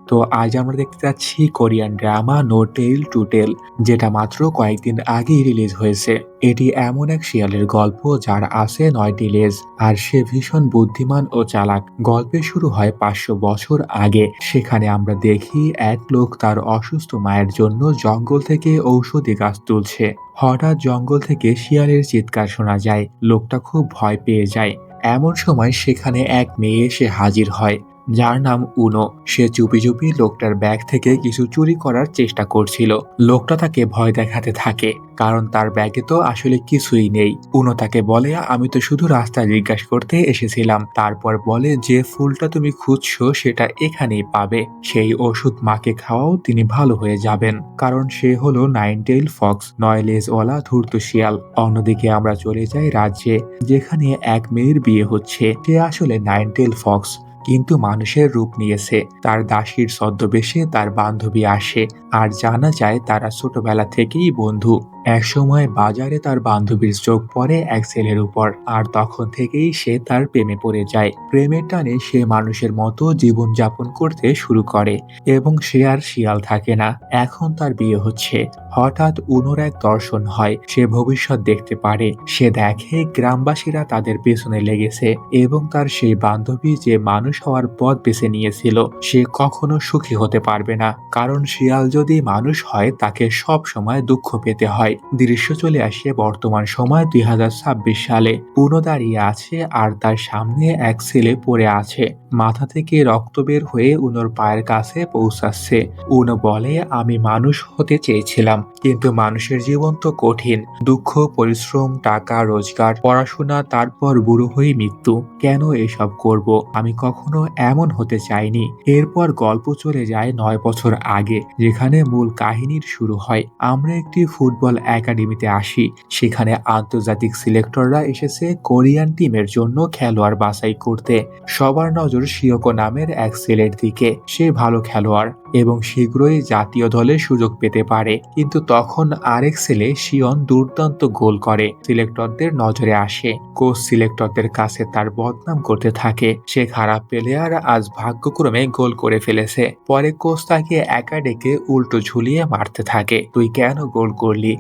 তো আজ আমরা দেখতে যাচ্ছি Korean drama no tail to tell, যেটা মাত্র কয়েকদিন আগেই রিলিজ হয়েছে। এটি এমন এক শিয়ালের গল্প যার আছে 9টি লেজ, আর সে ভীষণ বুদ্ধিমান ও চালাক। গল্পের শুরু হয় 500 বছর আগে। সেখানে আমরা দেখি এক লোক তার অসুস্থ মায়ের জন্য জঙ্গল থেকে ঔষধি গাছ তুলছে। হঠাৎ জঙ্গল থেকে শিয়ালের চিৎকার শোনা যায়। লোকটা খুব ভয় পেয়ে যায়। এমন সময় সেখানে এক মেয়ে এসে হাজির হয়, যার নাম উনো। সে চুপি চুপি লোকটার ব্যাগ থেকে কিছু চুরি করার চেষ্টা করছিল। লোকটা তাকে ভয় দেখাতে থাকে, কারণ তার ব্যাগে তো আসলে কিছুই নেই। উনো তাকে বলে, আমি তো শুধু রাস্তা জিজ্ঞাসা করতে এসেছিলাম। তারপর বলে, যে ফুলটা তুমি খুঁজছো সেটা এখানেই পাবে। সেই ওষুধ মাকে খাওয়াও, তিনি ভালো হয়ে যাবেন। কারণ সে হলো 9 টেইল ফক্স, 9 লেজওয়ালা ধূর্ত শিয়াল। অন্যদিকে আমরা চলে যাই রাজ্যে, যেখানে এক মেয়ের বিয়ে হচ্ছে। সে আসলে 9 টেইল ফক্স, কিন্তু মানুষের রূপ নিয়েছে। তার দাসীর ছদ্মবেশে তার বান্ধবী আসে, আর জানা যায় তারা ছোটবেলা থেকেই বন্ধু। একসময় বাজারে তার বান্ধবীর চোখ পড়ে এক ছেলের উপর, আর তখন থেকেই সে তার প্রেমে পড়ে যায়। প্রেমের টানে সে মানুষের মতো জীবন যাপন করতে শুরু করে, এবং সে আর শিয়াল থাকে না। এখন তার বিয়ে হচ্ছে। হঠাৎ উনোর এক দর্শন হয়। সে ভবিষ্যৎ দেখতে পারে। সে দেখে গ্রামবাসীরা তাদের পেছনে লেগেছে, এবং তার সেই বান্ধবী যে মানুষ হওয়ার পথ বেছে নিয়েছিল, সে কখনো সুখী হতে পারবে না। কারণ শিয়াল যদি মানুষ হয়, তাকে সব সময় দুঃখ পেতে হয়। দৃশ্য চলে আসে বর্তমান সময় 2026 সালে। উনো দাঁড়িয়ে আছে, আর তার সামনে এক ছেলে পড়ে আছে। মাথা থেকে রক্ত বের হয়ে উনোর পায়ের কাছে পৌঁছাচ্ছে। উনো বলে, আমি মানুষ হতে চেয়েছিলাম, কিন্তু মানুষের জীবন তো কঠিন। দুঃখ, পরিশ্রম, টাকা, রোজগার, পড়াশোনা, তারপর বুড়ো হয়ে মৃত্যু। কেন এসব করব? আমি কখনো এমন হতে চাইনি। এরপর গল্প চলে যায় 9 বছর আগে, যেখানে মূল কাহিনীর শুরু হয়। আমরা একটি ফুটবল একাডেমিতে আসি। সেখানে আন্তর্জাতিক সিলেক্টররা এসেছে কোরিয়ান টিমের জন্য খেলোয়াড় বাছাই করতে। সবার নজর শিওকো নামের এক ছেলের দিকে। সে ভালো খেলোয়াড় এবং শীঘ্রই জাতীয় দলে সুযোগ পেতে পারে। কিন্তু তখন আরেক ছেলে শিয়ন দুর্দান্ত গোল করে সিলেক্টরদের নজরে আসে। কোচ সিলেক্টরদের কাছে তার বদনাম করতে থাকে। সে খারাপ প্লেয়ার, আজ ভাগ্যক্রমে গোল করে ফেলেছে। পরে কোচ তাকে একা ডেকে উল্টো ঝুলিয়ে মারতে থাকে। তুই কেন গোল করলি?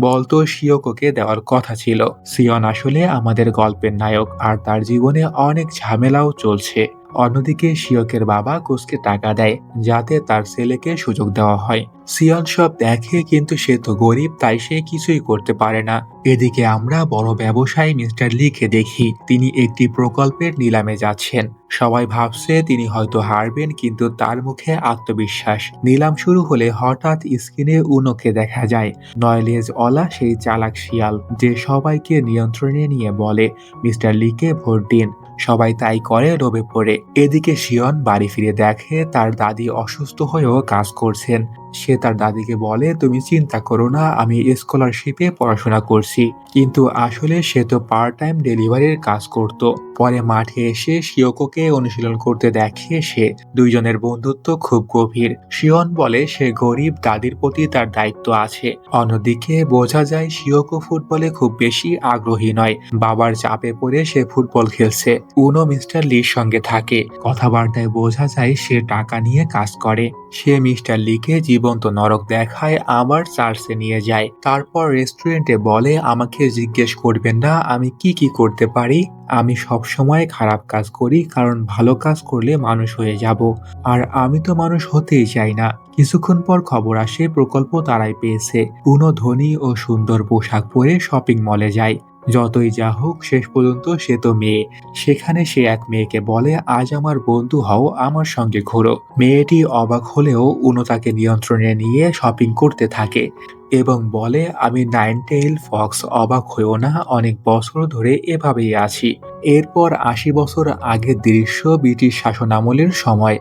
বলতো শিওকোকে দেওয়ার কথা ছিল। সিয়ন আসলে আমাদের গল্পের নায়ক, আর তার জীবনে অনেক ঝামেলাও চলছে। অন্যদিকে শিয়কের বাবা কোচকে টাকা দেয়, যাতে তার ছেলেকে সুযোগ দেওয়া হয়। সিয়ন সব দেখে, কিন্তু সে তো গরিব, তাই সে কিছুই করতে পারে না। এদিকে আমরা বড় ব্যবসায়ী মিস্টার লিকে দেখি। তিনি একটি প্রকল্পের নিলামে যাচ্ছেন। সবাই ভাবছে তিনি হয়তো হারবেন, কিন্তু তার মুখে আত্মবিশ্বাস। নিলাম শুরু হলে হঠাৎ স্ক্রিনে উনোকে দেখা যায়। 9 লেজওয়ালা সেই চালাক শিয়াল, যে সবাইকে নিয়ন্ত্রণে নিয়ে বলে, মিস্টার লিকে ভোট দিন। সবাই তাই করে লোভে পড়ে। এদিকে শিয়ন বাড়ি ফিরে দেখে তার দাদি অসুস্থ হয়েও কাজ করছেন। সে তার দাদিকে বলে, তুমি চিন্তা করো না, আমি স্কলারশিপে পড়াশোনা করছি। কিন্তু আসলে সে তো পার্ট টাইম ডেলিভারির কাজ করত। পরে মাঠে এসে শিওকোকে অনুশীলন করতে দেখে সে। দুইজনের বন্ধুত্ব খুব গভীর। শিয়ন বলে সে গরিব, দাদির প্রতি তার দায়িত্ব আছে। অন্যদিকে বোঝা যায় শিওকো ফুটবলে খুব বেশি আগ্রহী নয়। বাবার চাপে পড়ে সে ফুটবল খেলছে। উনো মিস্টার লির সঙ্গে থাকে। কথাবার্তায় বোঝা যায় সে টাকা নিয়ে কাজ করে। সে মিস্টার লিকে জীবন্ত নরক দেখায়, আবার চার্চে নিয়ে যায়। তারপর রেস্টুরেন্টে বলে, আমাকে জিজ্ঞেস করবেন না আমি কি কি করতে পারি। আমি সব সময় খারাপ কাজ করি, কারণ ভালো কাজ করলে মানুষ হয়ে যাব। আর আমি তো মানুষ হতেই চাই না। কিছুক্ষণ পর খবর আসে প্রকল্প তারাই পেয়েছে। উনো ধনী ও সুন্দর পোশাক পরে শপিং মলে যায়। যতই যা হোক, শেষ পর্যন্ত সে তো মেয়ে। সেখানে সে এক মেয়েকে বলে, আজ আমার বন্ধু হও, আমার সঙ্গে ঘোরো। মেয়েটি অবাক হলেও উনো তাকে নিয়ন্ত্রণে নিয়ে শপিং করতে থাকে এবং বলে, আমি 9 টেইল ফক্স, অবাক হইও না, অনেক বছর ধরে এভাবেই আছি। এরপর 80 বছর আগের দৃশ্য, ব্রিটিশ শাসনামলের সময়,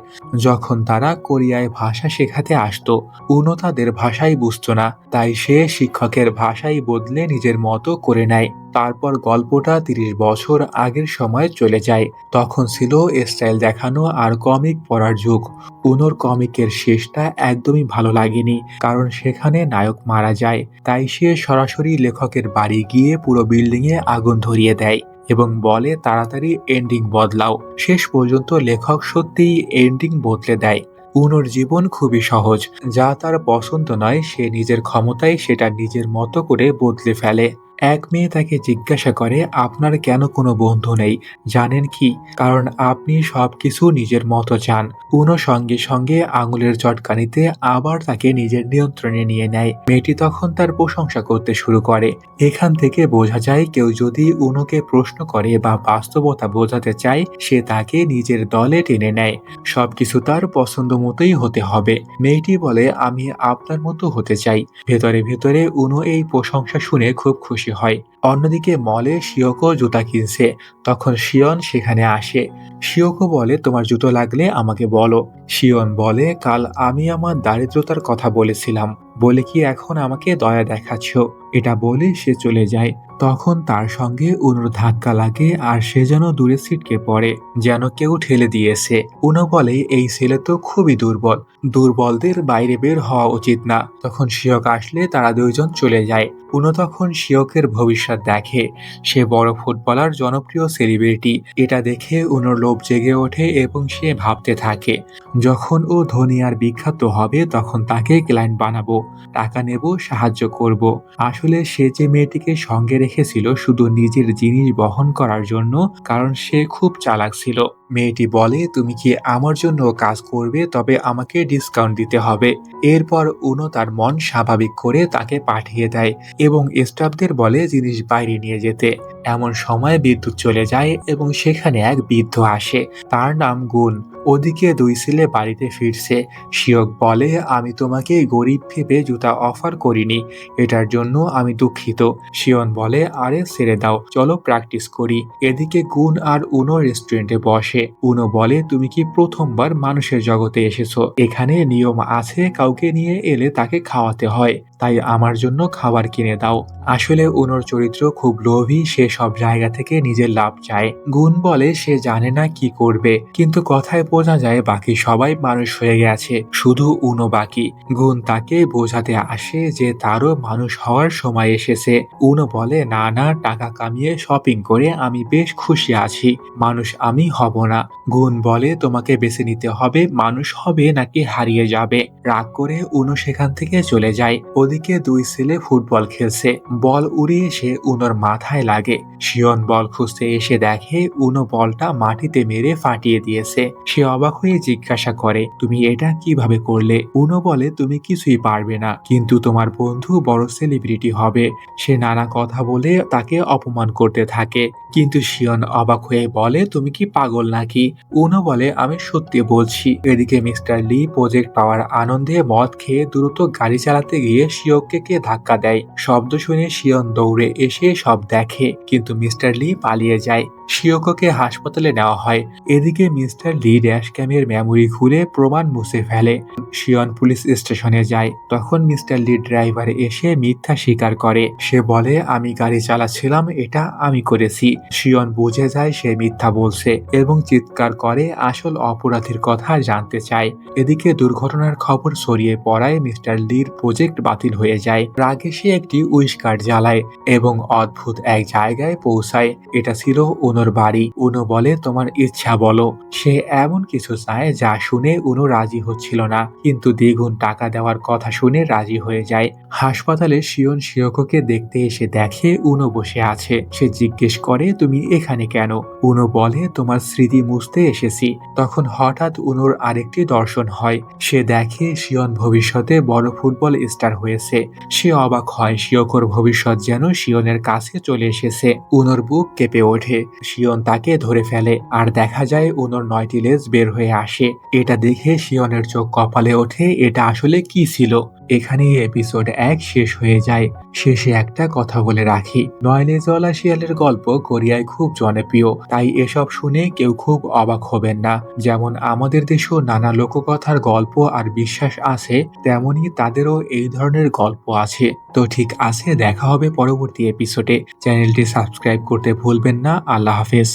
যখন তারা কোরিয়ায় ভাষা শেখাতে আসতো। উনো তাদের ভাষাই বুঝতো না, তাই সে শিক্ষকের ভাষাই বদলে নিজের মতো করে নেয়। তারপর গল্পটা 30 বছর আগের সময় চলে যায়। তখন ছিল স্টাইল দেখানো আর কমিক পড়ার যুগ। উনোর কমিকের শেষটা একদমই ভালো লাগেনি, কারণ সেখানে নায়ক মারা যায়। তাই সে সরাসরি লেখকের বাড়ি গিয়ে পুরো বিল্ডিংয়ে আগুন ধরিয়ে দেয় এবং বলে, তাড়াতাড়ি এন্ডিং বদলাও। শেষ পর্যন্ত লেখক সত্যিই এন্ডিং বদলে দেয়। উনোর জীবন খুবই সহজ। যা তার পছন্দ নয় সে নিজের ক্ষমতায় সেটা নিজের মতো করে বদলে ফেলে। এক মেয়ে তাকে জিজ্ঞাসা করে, আপনার কেন কোনো বন্ধু নেই? জানেন কি? কারণ আপনি সবকিছু নিজের মতো চান। উনো সঙ্গে সঙ্গে আঙুলের চটকানিতে আবার তাকে নিজের নিয়ন্ত্রণে নিয়ে নেয়। মেয়েটি তখন তার প্রশংসা করতে শুরু করে। এখান থেকে বোঝা যায় কেউ যদি উনোকে প্রশ্ন করে বা বাস্তবতা বোঝাতে চায় সে তাকে নিজের দলে টেনে নেয়। সবকিছু তার পছন্দ মতোই হতে হবে। মেয়েটি বলে, আমি আপনার মতো হতে চাই। ভেতরে ভেতরে উনো এই প্রশংসা শুনে খুব খুশি হয়। অন্যদিকে মলে শিওকো জুতা কিনছে। তখন শিয়ন সেখানে আসে। শিওকো বলে, তোমার জুতো লাগলে আমাকে বলো। শিয়ন বলে, কাল আমি আমার দারিদ্রতার কথা বলেছিলাম বলে কি এখন আমাকে দয়া দেখাচ্ছ? এটা বলে সে চলে যায়। তখন তার সঙ্গে উনোর ধাক্কা লাগে আর সে যেন দূরে ছিটকে পড়ে, যেন কেউ ঠেলে দিয়েছে। উনো বলে, এই ছেলে তো খুবই দুর্বল। দুর্বলদের বাইরে বের হওয়া উচিত না। তখন শিয়ক আসলে তারা দুইজন চলে যায়। উনো তখন শিয়কের ভবিষ্যৎ দেখে। সে বড় ফুটবলার, জনপ্রিয় সেলিব্রিটি। এটা দেখে উনোর লোভ জেগে ওঠে এবং সে ভাবতে থাকে, যখন ও ধনী আর বিখ্যাত হবে তখন তাকে ক্লায়েন্ট বানাবো, টাকা নেব, সাহায্য করব। আসলে সে যে মেয়েটিকে সঙ্গে রেখেছিল শুধু নিজের জিনিস বহন করার জন্য, কারণ সে খুব চালাক ছিল। মেয়েটি বলে, তুমি কি আমার জন্য কাজ করবে? তবে আমাকে ডিসকাউন্ট দিতে হবে। এরপর উনো তার মন স্বাভাবিক করে তাকে পাঠিয়ে দেয় এবং স্টাফদের বলে জিনিস বাইরে নিয়ে যেতে। এমন সময় বিদ্যুৎ চলে যায় এবং সেখানে এক বৃদ্ধ আসে। তার নাম গুণ। ওদিকে দুই ছেলে বাড়িতে ফিরছে। শিয়ক বলে, আমি তোমাকে গরিব ভেবে জুতা অফার করিনি, এটার জন্য আমি দুঃখিত। শিয়ন বলে, আরে ছেড়ে দাও, চলো প্র্যাকটিস করি। এদিকে গুণ আর উনো রেস্টুরেন্টে বসে। উনো বলে, তুমি কি প্রথমবার মানুষের জগতে এসেছো? এখানে নিয়ম আছে, কাউকে নিয়ে এলে তাকে খাওয়াতে হয়, তাই আমার জন্য খাবার কিনে দাও। আসলে উনোর চরিত্র খুব লোভী, সে সব জায়গা থেকে নিজের লাভ চায়। গুণ বলে সে জানে না কি করবে, কিন্তু কথায় বোঝা যায় বাকি সবাই মানুষ হয়ে গেছে, শুধু উনো বাকি। গুণ তাকে বোঝাতে আসে যে তারও মানুষ হওয়ার সময় এসেছে। উনো বলে, না না, টাকা কামিয়ে শপিং করে আমি বেশ খুশি আছি, মানুষ আমি হব না। গুণ বলে, তোমাকে বেছে নিতে হবে, মানুষ হবে নাকি হারিয়ে যাবে। রাগ করে উনো সেখান থেকে চলে যায়। ওদিকে দুই ছেলে ফুটবল খেলছে। বল উড়ে এসে উনোর মাথায় লাগে। শিয়ন বল খুঁজতে এসে দেখে উনো বলটা মাটিতে মেরে ফাটিয়ে দিয়েছে। সে অবাক হয়ে জিজ্ঞাসা করে, তুমি এটা কিভাবে করলে? উনো বলে, তুমি কিছুই পারবে না, কিন্তু তোমার বন্ধু বড় সেলিব্রিটি হবে। সে নানা কথা বলে তাকে অপমান করতে থাকে। কিন্তু শিয়ন অবাক হয়ে বলে, তুমি কি পাগল নাকি? উনো বলে, আমি সত্যি বলছি। এদিকে মিস্টার লি প্রজেক্ট পাওয়ার আনন্দে মদ খেয়ে দ্রুত গাড়ি চালাতে গিয়ে শিয়ককে ধাক্কা দেয়। শব্দ শুনে শিয়ন দৌড়ে এসে সব দেখে, কিন্তু মিস্টার লি পালিয়ে যায়। শিয়ককে হাসপাতালে নেওয়া হয়। এদিকে মিস্টার লি ড্যাশ ক্যামের মেমোরি খুলে প্রমাণ মুছে ফেলে। শিয়ন পুলিশ স্টেশনে যায়। তখন মিস্টার লি ড্রাইভার এসে মিথ্যা স্বীকার করে। সে বলে, আমি গাড়ি চালাচ্ছিলাম, এটা আমি করেছি। শিয়ন বুঝে যায় সে মিথ্যা বলছে এবং চিৎকার করে আসল অপরাধীর কথা জানতে চায়। এদিকে দুর্ঘটনার খবর ছড়িয়ে পড়ায় মিস্টার লির প্রজেক্ট বাতিল হয়ে যায়। রাগে সে একটি উইশকার জ্বালায় এবং অদ্ভুত এক জায়গায় পৌঁছায়। এটা ছিল উনোর বাড়ি। উনো বলে, তোমার ইচ্ছা বলো। সে এমন কিছু চায় যা শুনে উনো রাজি হচ্ছিল না, কিন্তু দ্বিগুণ টাকা দেওয়ার কথা শুনে রাজি হয়ে যায়। হাসপাতালে শিয়ন শিয়কোকে দেখতে এসে দেখে উনো বসে আছে। সে জিজ্ঞেস করে, তুমি এখানে কেন? উনো বলে, তোমার স্মৃতি মুছতে এসেছি। তখন হঠাৎ উনোর আরেকটি দর্শন হয়। সে দেখে শিয়ন ভবিষ্যতে বড় ফুটবল স্টার হয়েছে। সে অবাক হয়, শিয়কোর ভবিষ্যৎ যেন শিয়নের কাছে চলে এসেছে। উনোর বুক কেঁপে ওঠে। শিয়ন তাকে ধরে ফেলে আর দেখা যায় উনোর 9টি লেজ বের হয়ে আসে। এটা দেখে শিয়নের চোখ কপালে ওঠে। এটা আসলে কি ছিল? এখানেই এপিসোড 1 শেষ হয়ে যায়। শেষে একটা কথা বলে রাখি, 9 লেজওয়ালা শিয়ালের গল্প কোরিয়ায় খুব জনপ্রিয়, তাই এসব শুনে কেউ খুব অবাক হবেন না। যেমন আমাদের দেশেও নানা লোককথার গল্প আর বিশ্বাস আছে, তেমনি তাদেরও এই ধরনের গল্প আছে। তো ঠিক আছে, দেখা হবে পরবর্তী এপিসোডে। চ্যানেলটি সাবস্ক্রাইব করতে ভুলবেন না। আল্লাহ হাফেজ।